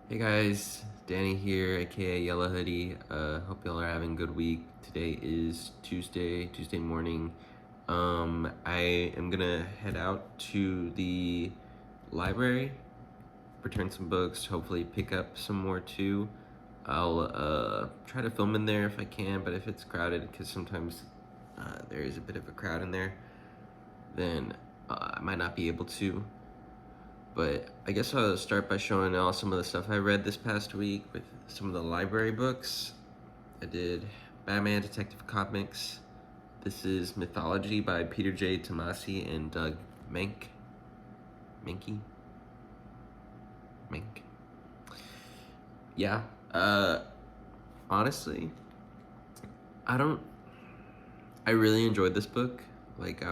Hey guys, Danny here, aka Yellow Hoodie. Hope y'all are having a good week. Today is Tuesday morning. I am gonna head out to the library, return some books, hopefully pick up some more too. I'll try to film in there if I can, but if it's crowded, because sometimes there is a bit of a crowd in there, then I might not be able to. But I guess I'll start by showing y'all some of the stuff I read this past week with some of the library books. I did Batman Detective Comics. This is Mythology by Peter J. Tomasi and Doug Menk. Menke? Menk. Yeah. Honestly, I don't. I really enjoyed this book. Like,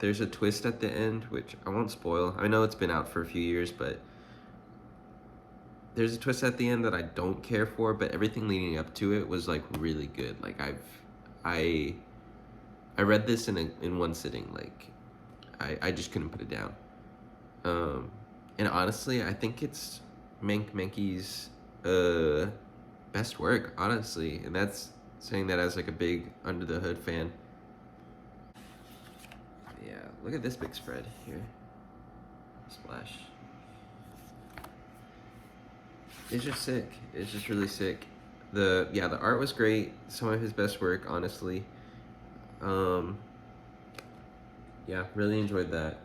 there's a twist at the end, which I won't spoil. I know it's been out for a few years, but there's a twist at the end that I don't care for, but everything leading up to it was like really good. Like I I read this in one sitting. Like I just couldn't put it down. Um, and honestly, I think it's Menke's best work, honestly, and that's saying that as like a big Under the Hood fan. Yeah, look at this big spread here. Splash. It's just sick. It's just really sick. The art was great. Some of his best work, honestly. Um, yeah, really enjoyed that.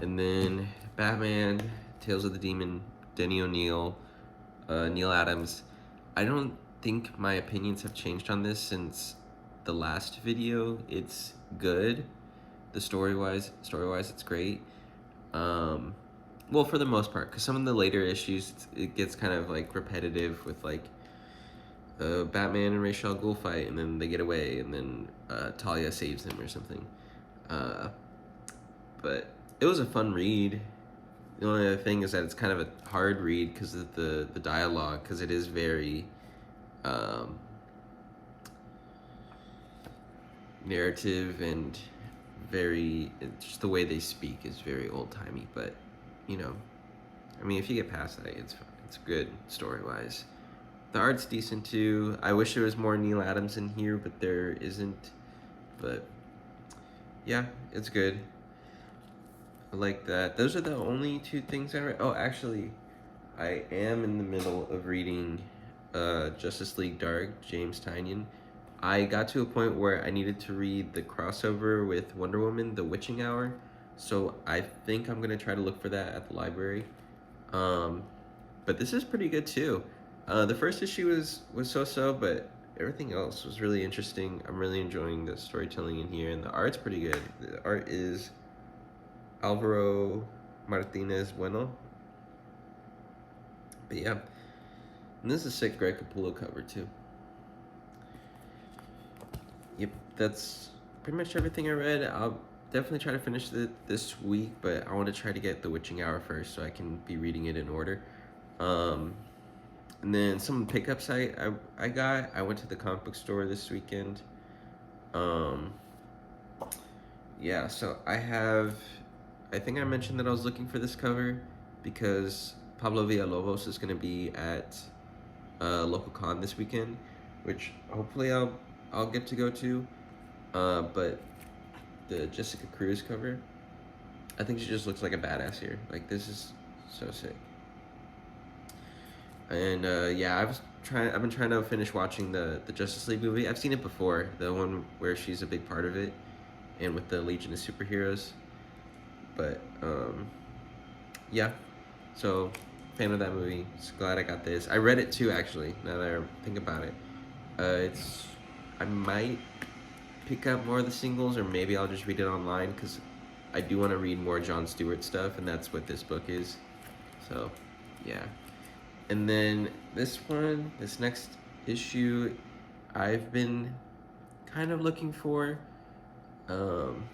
And then Batman, Tales of the Demon, Denny O'Neil, Neil Adams. I don't think my opinions have changed on this since the last video. It's good. The story wise, it's great. Um, well, for the most part, because some of the later issues, it gets kind of like repetitive with like Batman and Ra's al Ghul fight, and then they get away, and then Talia saves them or something. Uh, but it was a fun read. The only other thing is that it's kind of a hard read because of the dialogue, because it is very um, narrative and just the way they speak is very old timey. But you know, I mean, if you get past that, it's good story wise. The art's decent too. I wish there was more Neil Adams in here, but there isn't. But yeah, it's good. I like that. Those are the only two things I read. Oh, actually, I am in the middle of reading Justice League Dark, James Tynion. I got to a point where I needed to read the crossover with Wonder Woman, The Witching Hour. So I think I'm gonna try to look for that at the library. Um, but this is pretty good too. The first issue was so-so, but everything else was really interesting. I'm really enjoying the storytelling in here, and the art's pretty good. The art is Alvaro Martinez Bueno. But yeah, and this is a sick Greg Capullo cover too. Yep, that's pretty much everything I read. I'll definitely try to finish it this week, but I want to try to get The Witching Hour first so I can be reading it in order. Um, and then some pickups I went to the comic book store this weekend. Um, yeah, so I think I mentioned that I was looking for this cover because Pablo Villalobos is going to be at local con this weekend, which hopefully I'll get to go to. But the Jessica Cruz cover, I think she just looks like a badass here. Like, this is so sick. And yeah, I've been trying to finish watching the Justice League movie. I've seen it before, the one where she's a big part of it, and with the Legion of Superheroes. But yeah, so fan of that movie. Just glad I got this. I read it too, actually. Now that I think about it, I might pick up more of the singles, or maybe I'll just read it online because I do want to read more Jon Stewart stuff, and that's what this book is. So, yeah. And then this next issue, I've been kind of looking for. Um,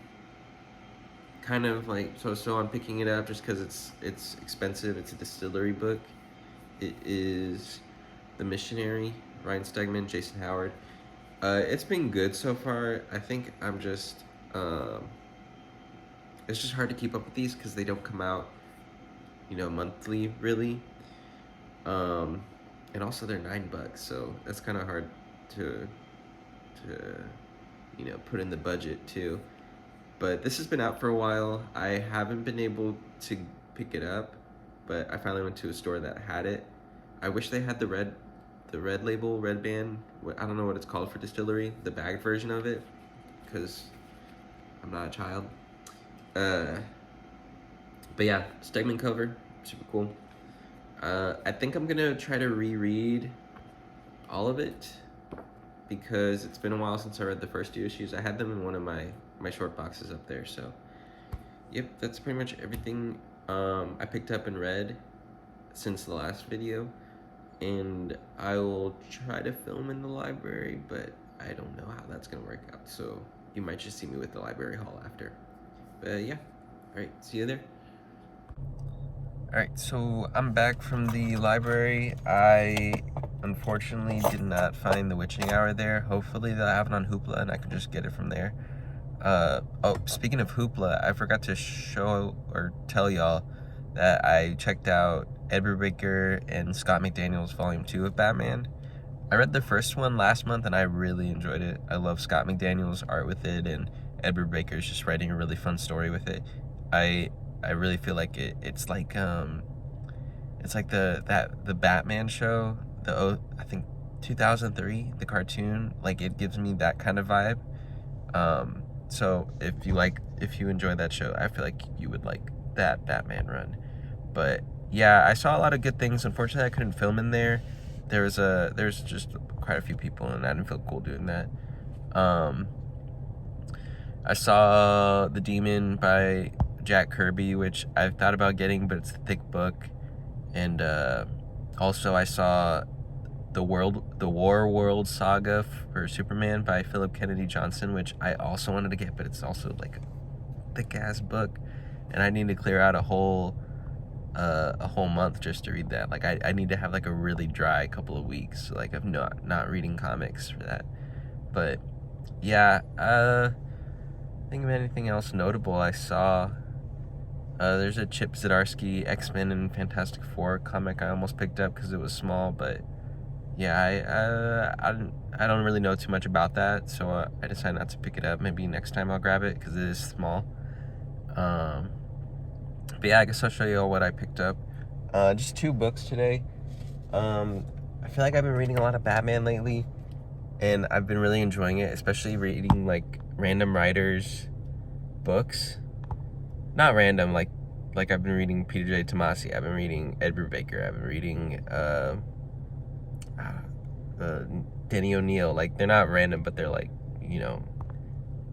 kind of like so I'm picking it up just because it's expensive. It's a distillery book. It is The Missionary, Ryan Stegman, Jason Howard. It's been good so far. I think I'm just it's just hard to keep up with these because they don't come out, monthly really. Um, and also they're $9, so that's kind of hard to put in the budget too. But this has been out for a while. I haven't been able to pick it up, but I finally went to a store that had it. I wish they had the red label, red band. I don't know what it's called for Distillery, the bagged version of it, because I'm not a child. But yeah, Stegman cover, super cool. I think I'm gonna try to reread all of it because it's been a while since I read the first two issues. I had them in one of my short boxes up there. So, yep, that's pretty much everything I picked up and read since the last video. And I will try to film in the library, but I don't know how that's gonna work out. So you might just see me with the library haul after. But yeah, all right, see you there. Alright, so I'm back from the library. I unfortunately did not find The Witching Hour there. Hopefully they'll have it on Hoopla and I can just get it from there. Oh, speaking of Hoopla, I forgot to show or tell y'all that I checked out Ed Brubaker and Scott McDaniel's Volume 2 of Batman. I read the first one last month and I really enjoyed it. I love Scott McDaniel's art with it, and Ed Brubaker's just writing a really fun story with it. I really feel like it's like the Batman show, I think 2003, the cartoon, like it gives me that kind of vibe. So if you enjoy that show, I feel like you would like that Batman run. But yeah, I saw a lot of good things. Unfortunately, I couldn't film in there. There's just quite a few people, and I didn't feel cool doing that. I saw The Demon by Jack Kirby, which I've thought about getting, but it's a thick book. And also I saw the War World Saga for Superman by Philip Kennedy Johnson, which I also wanted to get, but it's also like a thick ass book, and I need to clear out a whole month just to read that. Like I need to have like a really dry couple of weeks, like of not reading comics for that. But yeah, think of anything else notable I saw. There's a Chip Zdarsky X-Men and Fantastic Four comic I almost picked up because it was small, but yeah, I don't really know too much about that, so I decided not to pick it up. Maybe next time I'll grab it because it is small. But yeah, I guess I'll show you all what I picked up. Just 2 books today. I feel like I've been reading a lot of Batman lately, and I've been really enjoying it, especially reading like random writers' books. Not random, like I've been reading Peter J. Tomasi, I've been reading Ed Brubaker, I've been reading Denny O'Neil. Like, they're not random, but they're like,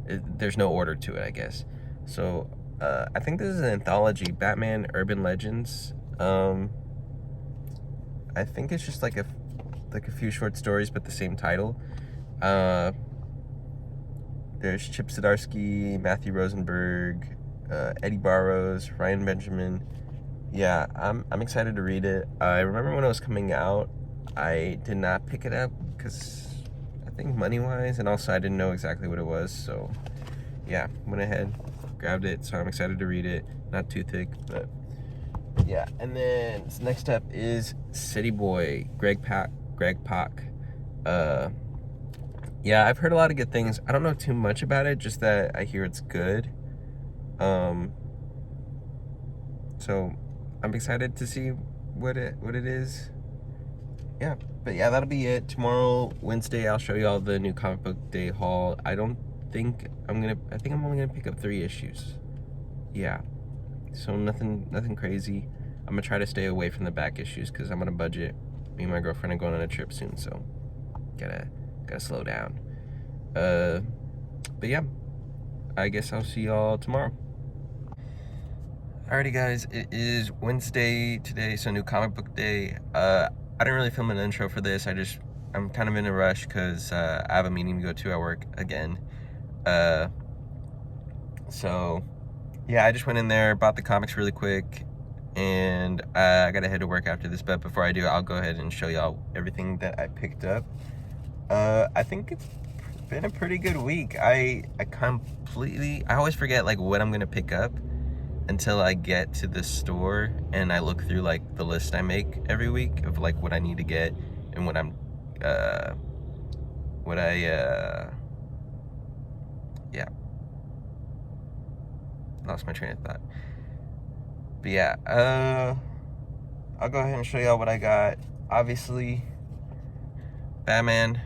there's no order to it, I guess. So I think this is an anthology, Batman Urban Legends. I think it's just like a few short stories, but the same title. There's Chip Zdarsky, Matthew Rosenberg, Eddie Barrows, Ryan Benjamin. Yeah, I'm excited to read it. I remember when it was coming out, I did not pick it up because I think money-wise, and also I didn't know exactly what it was. So yeah, went ahead, grabbed it. So I'm excited to read it. Not too thick, but yeah. And then next up is City Boy, Greg Pak. Yeah, I've heard a lot of good things. I don't know too much about it, just that I hear it's good. So I'm excited to see what it is. Yeah, but yeah, that'll be it. Tomorrow, Wednesday, I'll show you all the new comic book day haul. I think I'm only gonna pick up 3 issues. Yeah, so nothing crazy. I'm gonna try to stay away from the back issues because I'm on a budget. Me and my girlfriend are going on a trip soon, so gotta slow down. But yeah, I guess I'll see y'all tomorrow. Alrighty guys, it is Wednesday today, so new comic book day. I didn't really film an intro for this. I'm kind of in a rush because I have a meeting to go to at work again. So yeah, I just went in there, bought the comics really quick, and I gotta head to work after this. But before I do, I'll go ahead and show y'all everything that I picked up. I think it's been a pretty good week. I always forget like what I'm gonna pick up. until I get to the store and I look through like the list I make every week of like what I need to get and what I'm yeah, lost my train of thought. But yeah, I'll go ahead and show y'all what I got. Obviously, Batman.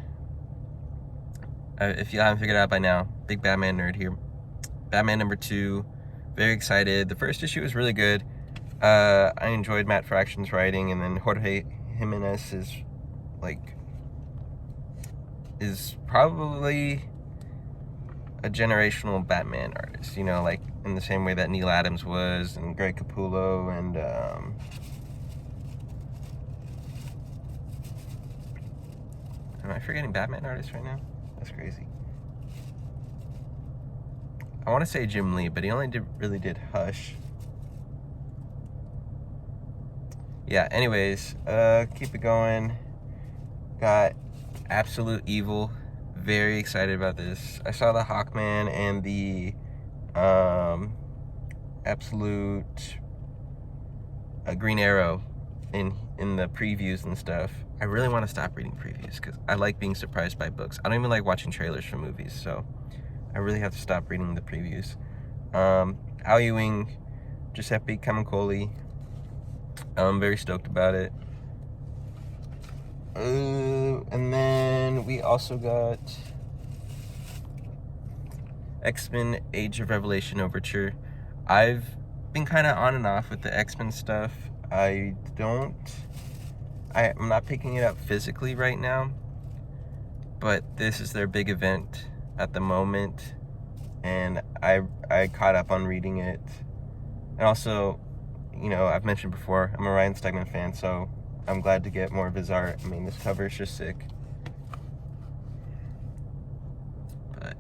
If you haven't figured it out by now, big Batman nerd here. Batman #2, very excited. The first issue was really good. I enjoyed Matt Fraction's writing, and then Jorge Jimenez is probably a generational Batman artist, you know, like in the same way that Neil Adams was, and Greg Capullo, and am I forgetting Batman artists right now? That's crazy. I want to say Jim Lee, but he only really did Hush. Yeah, anyways, keep it going. Got Absolute Evil. Very excited about this. I saw the Hawkman and the Absolute Green Arrow in the previews and stuff. I really want to stop reading previews because I like being surprised by books. I don't even like watching trailers for movies, so I really have to stop reading the previews. Al Ewing, Giuseppe Camicoli. I'm very stoked about it. And then we also got X-Men Age of Revelation Overture. I've been kind of on and off with the X-Men stuff. I'm not picking it up physically right now, but this is their big event at the moment, and I caught up on reading it. And also, you know, I've mentioned before, I'm a Ryan Stegman fan, so I'm glad to get more of his art. I mean, this cover is just sick. But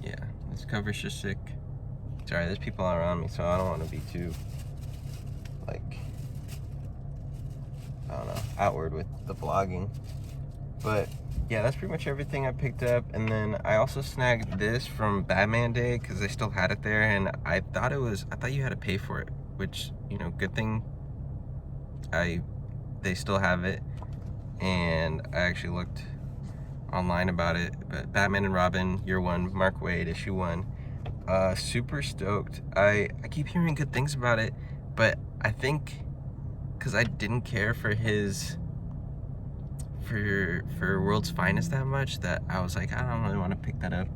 yeah, this cover is just sick. Sorry, there's people all around me, so I don't want to be too, like, I don't know, outward with the vlogging. But yeah, that's pretty much everything I picked up. And then I also snagged this from Batman Day because they still had it there, and I thought you had to pay for it, which, you know, good thing they still have it. And I actually looked online about it. But Batman and Robin Year 1, Mark Waid, issue 1. Super stoked. I keep hearing good things about it, but I think because I didn't care for his for World's Finest that much, that I was like, I don't really want to pick that up.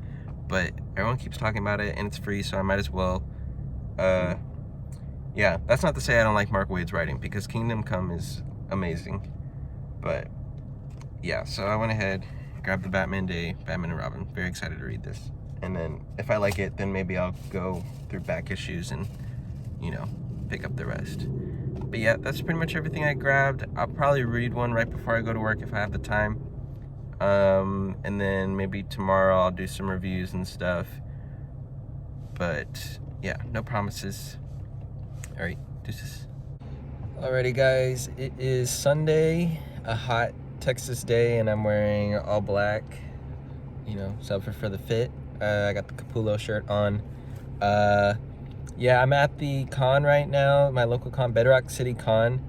But everyone keeps talking about it, and it's free, so I might as well. Yeah, that's not to say I don't like Mark Waid's writing, because Kingdom Come is amazing. But yeah, so I went ahead, grabbed the Batman Day, Batman and Robin. Very excited to read this. And then if I like it, then maybe I'll go through back issues and, you know, pick up the rest. But yeah, that's pretty much everything I grabbed. I'll probably read one right before I go to work if I have the time. And then maybe tomorrow I'll do some reviews and stuff. But yeah, no promises. All right, deuces. Alrighty guys, it is Sunday, a hot Texas day, and I'm wearing all black, you know, so for the fit. I got the Capullo shirt on. Yeah, I'm at the con right now, my local con, Bedrock City Con.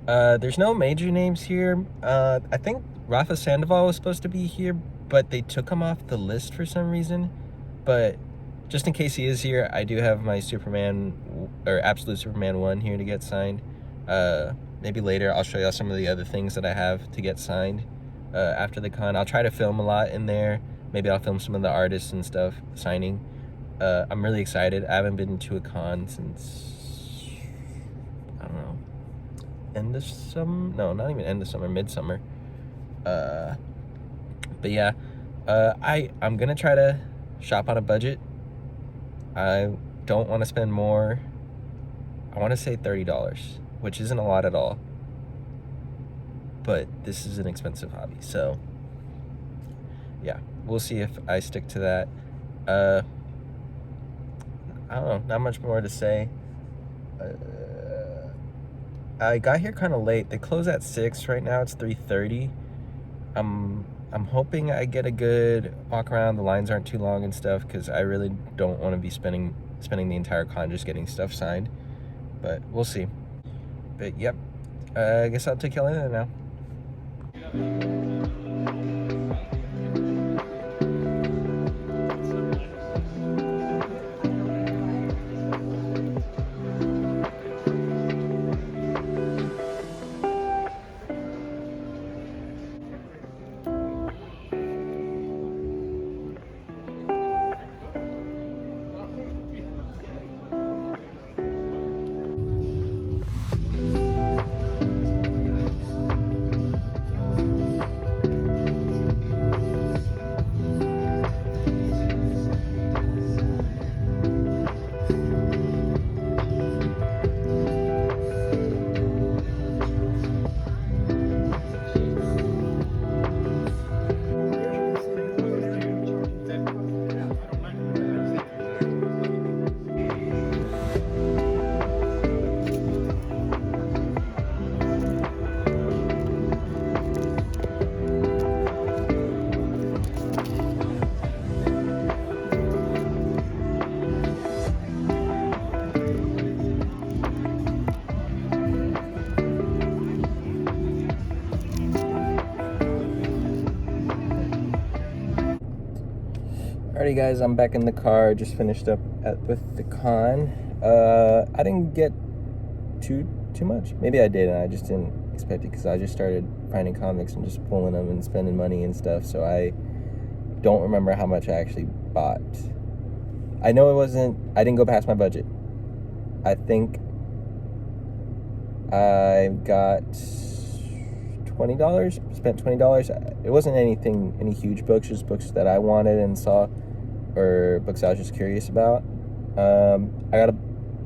There's no major names here. I think Rafa Sandoval was supposed to be here, but they took him off the list for some reason. But just in case he is here, I do have my Superman, or Absolute Superman 1 here to get signed. Maybe later I'll show y'all some of the other things that I have to get signed after the con. I'll try to film a lot in there. Maybe I'll film some of the artists and stuff signing. I'm really excited. I haven't been to a con since, I don't know, end of summer? No, not even end of summer, midsummer. But yeah, I'm gonna try to shop on a budget. I don't want to spend more. I want to say $30, which isn't a lot at all. But this is an expensive hobby, so yeah, we'll see if I stick to that. I don't know, not much more to say. I got here kind of late. They close at 6 right now. It's 3:30. I'm I'm hoping I get a good walk around. The lines aren't too long and stuff, because I really don't want to be spending the entire con just getting stuff signed. But we'll see. But yep, I guess I'll take y'all in there now. Alrighty guys, I'm back in the car. Just finished up with the con. I didn't get too much. Maybe I did, and I just didn't expect it, because I just started finding comics and just pulling them and spending money and stuff. So I don't remember how much I actually bought. I know I didn't go past my budget. I think I got $20, spent $20. It wasn't any huge books, just books that I wanted and saw, or books I was just curious about. I got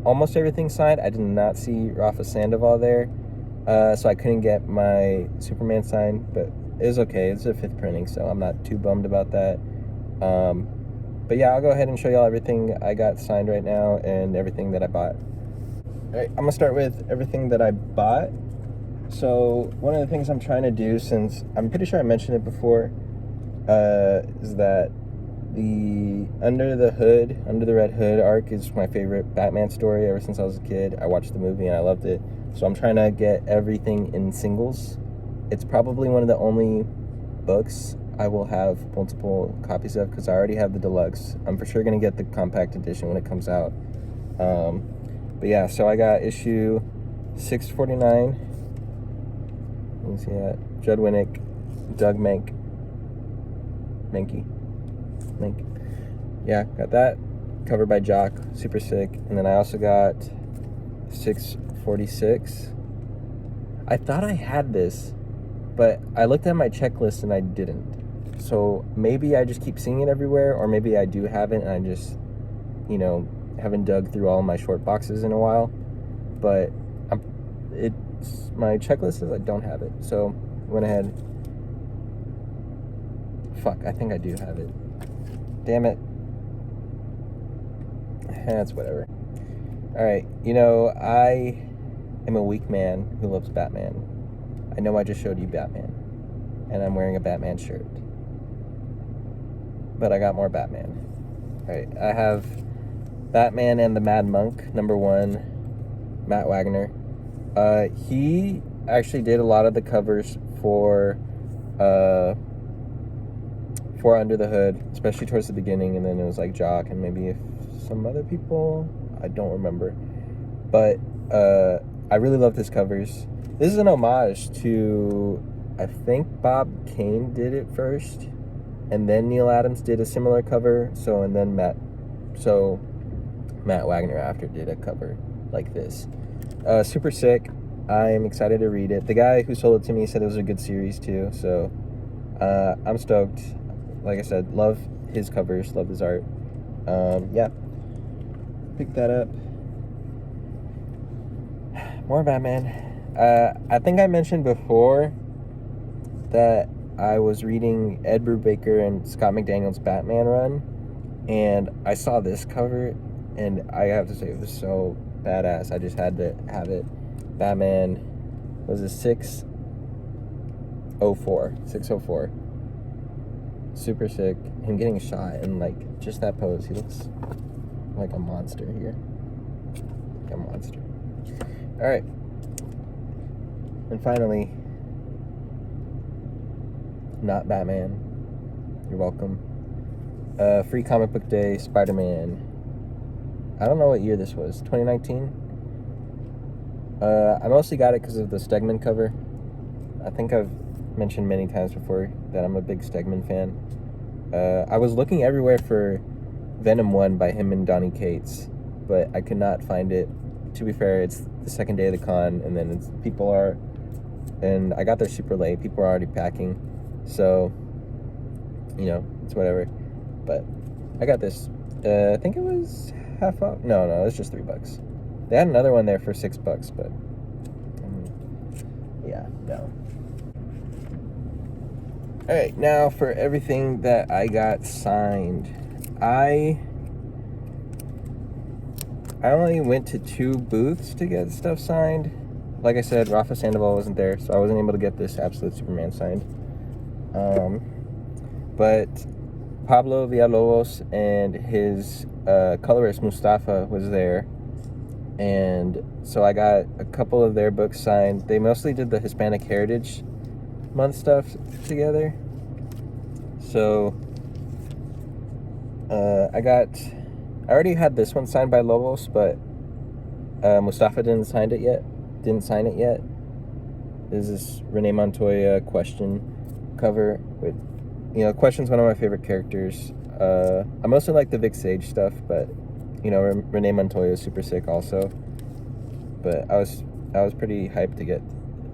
almost everything signed. I did not see Rafa Sandoval there, so I couldn't get my Superman signed, but it was okay. It's a 5th printing, so I'm not too bummed about that. But yeah, I'll go ahead and show y'all everything I got signed right now and everything that I bought. Alright, I'm gonna start with everything that I bought. So one of the things I'm trying to do, since I'm pretty sure I mentioned it before, is that the Under the Red Hood arc is my favorite Batman story ever since I was a kid. I watched the movie and I loved it. So I'm trying to get everything in singles. It's probably one of the only books I will have multiple copies of, because I already have the deluxe. I'm for sure going to get the compact edition when it comes out. But yeah, so I got issue 649. Let me see that. Judd Winnick, Doug Mahnke. Yeah, got that. Covered by Jock, super sick. And then I also got 646. I thought I had this, but I looked at my checklist and I didn't. So maybe I just keep seeing it everywhere, or maybe I do have it and I just, haven't dug through all my short boxes in a while. But my checklist says I don't have it. So I went ahead. Fuck, I think I do have it. Damn it. That's whatever. Alright, I am a weak man who loves Batman. I know I just showed you Batman, and I'm wearing a Batman shirt. But I got more Batman. Alright, I have Batman and the Mad Monk, #1, Matt Wagner. He actually did a lot of the covers for Under the Hood, especially towards the beginning, and then it was like Jock and maybe some other people. I don't remember. But I really love his covers. This is an homage to, I think Bob Kane did it first, and then Neil Adams did a similar cover. And then Matt Wagner after did a cover like this. Super sick. I'm excited to read it. The guy who sold it to me said it was a good series too, so I'm stoked. Like I said, love his covers, love his art. Yeah, pick that up. More Batman. I think I mentioned before that I was reading Ed Brubaker and Scott McDaniel's Batman run, and I saw this cover, and I have to say it was so badass. I just had to have it. Batman was a 604. super sick. Him getting shot and like just that pose, he looks like a monster here. Like a monster. All right. And finally, not Batman. You're welcome. Free Comic Book Day, Spider-Man. I don't know what year this was. 2019? I mostly got it because of the Stegman cover. I think I've mentioned many times before that I'm a big Stegman fan. I was looking everywhere for Venom 1 by him and Donny Cates, but I could not find it. To be fair, it's the second day of the con, and then and I got there super late. People are already packing, so, you know, it's whatever. But I got this. I think it was half off. No, it was just $3. They had another one there for $6, but yeah, no. All right, now for everything that I got signed. I only went to 2 booths to get stuff signed. Like I said, Rafa Sandoval wasn't there, so I wasn't able to get this Absolute Superman signed. But Pablo Villalobos and his colorist Mustafa was there, and so I got a couple of their books signed. They mostly did the Hispanic Heritage Month stuff together. So I already had this one signed by Lobos, but Mustafa didn't sign it yet. This is Renee Montoya Question cover with, you know, Question's one of my favorite characters. I mostly like the Vic Sage stuff, but, you know, Renee Montoya is super sick also. But I was pretty hyped to get,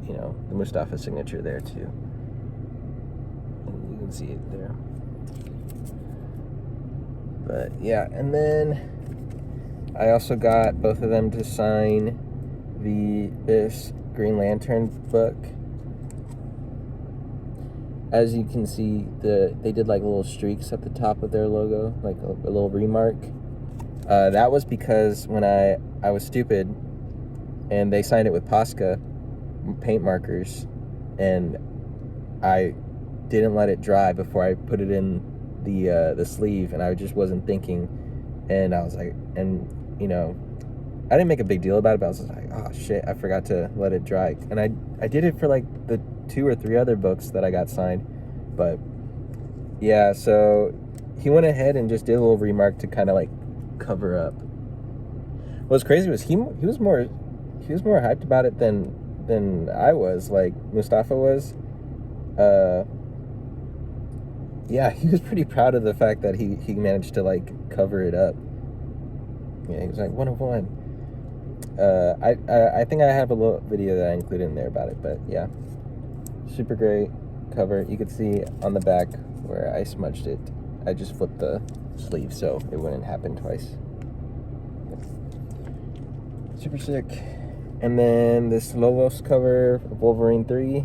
you know, the Mustafa signature there too. And you can see it there. But yeah, and then I also got both of them to sign this Green Lantern book. As you can see, they did like little streaks at the top of their logo, like a little remark. That was because when I was stupid and they signed it with Posca paint markers, and I didn't let it dry before I put it in the sleeve, and I just wasn't thinking, and I was like, and you know, I didn't make a big deal about it, but I was just like, oh shit, I forgot to let it dry. And I did it for like the 2 or 3 other books that I got signed. But yeah, so he went ahead and just did a little remark to kind of like cover up. What's crazy was he was more hyped about it than I was, like Mustafa was. Yeah, he was pretty proud of the fact that he managed to like cover it up. Yeah, he was like 1 of 1. I think I have a little video that I included in there about it, but yeah, super great cover. You could see on the back where I smudged it. I just flipped the sleeve so it wouldn't happen twice. Super sick. And then this Lobos cover of Wolverine 3,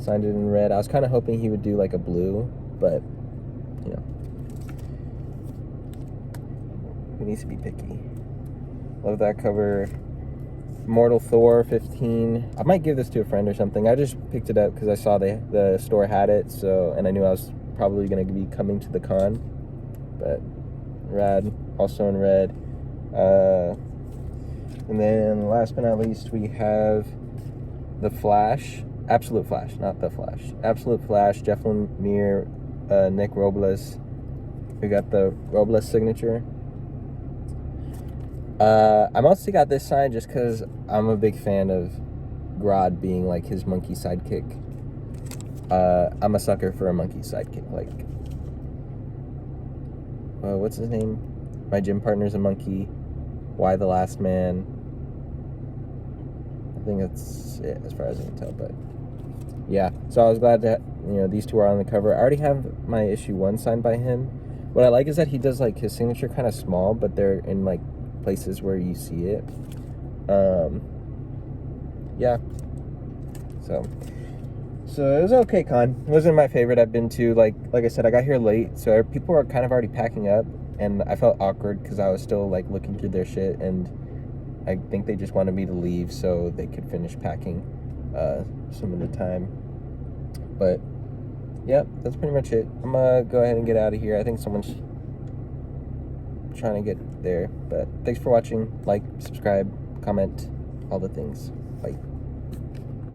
signed it in red. I was kind of hoping he would do like a blue, but you know, he needs to be picky. Love that cover. Mortal Thor 15. I might give this to a friend or something. I just picked it up because I saw the store had it, so, and I knew I was probably going to be coming to the con. But rad, also in red. And then last but not least, we have the Flash, Absolute Flash, not the Flash. Absolute Flash, Jeff Lemire, Nick Robles. We got the Robles signature. I mostly got this signed just because I'm a big fan of Grodd being like his monkey sidekick. I'm a sucker for a monkey sidekick. Like, what's his name? My gym partner's a monkey. Why the Last Man? I think that's it as far as I can tell. But yeah, so I was glad that, you know, these two are on the cover. I already have my issue 1 signed by him. What I like is that he does like his signature kind of small, but they're in like places where you see it. Yeah, so it was okay con. It wasn't my favorite I've been to. Like I said, I got here late, so people were kind of already packing up, and I felt awkward because I was still like looking through their shit, and I think they just wanted me to leave so they could finish packing some of the time. But Yep, that's pretty much it. I'm gonna go ahead and get out of here. I think someone's trying to get there. But thanks for watching. Like, subscribe, comment, all the things. Bye.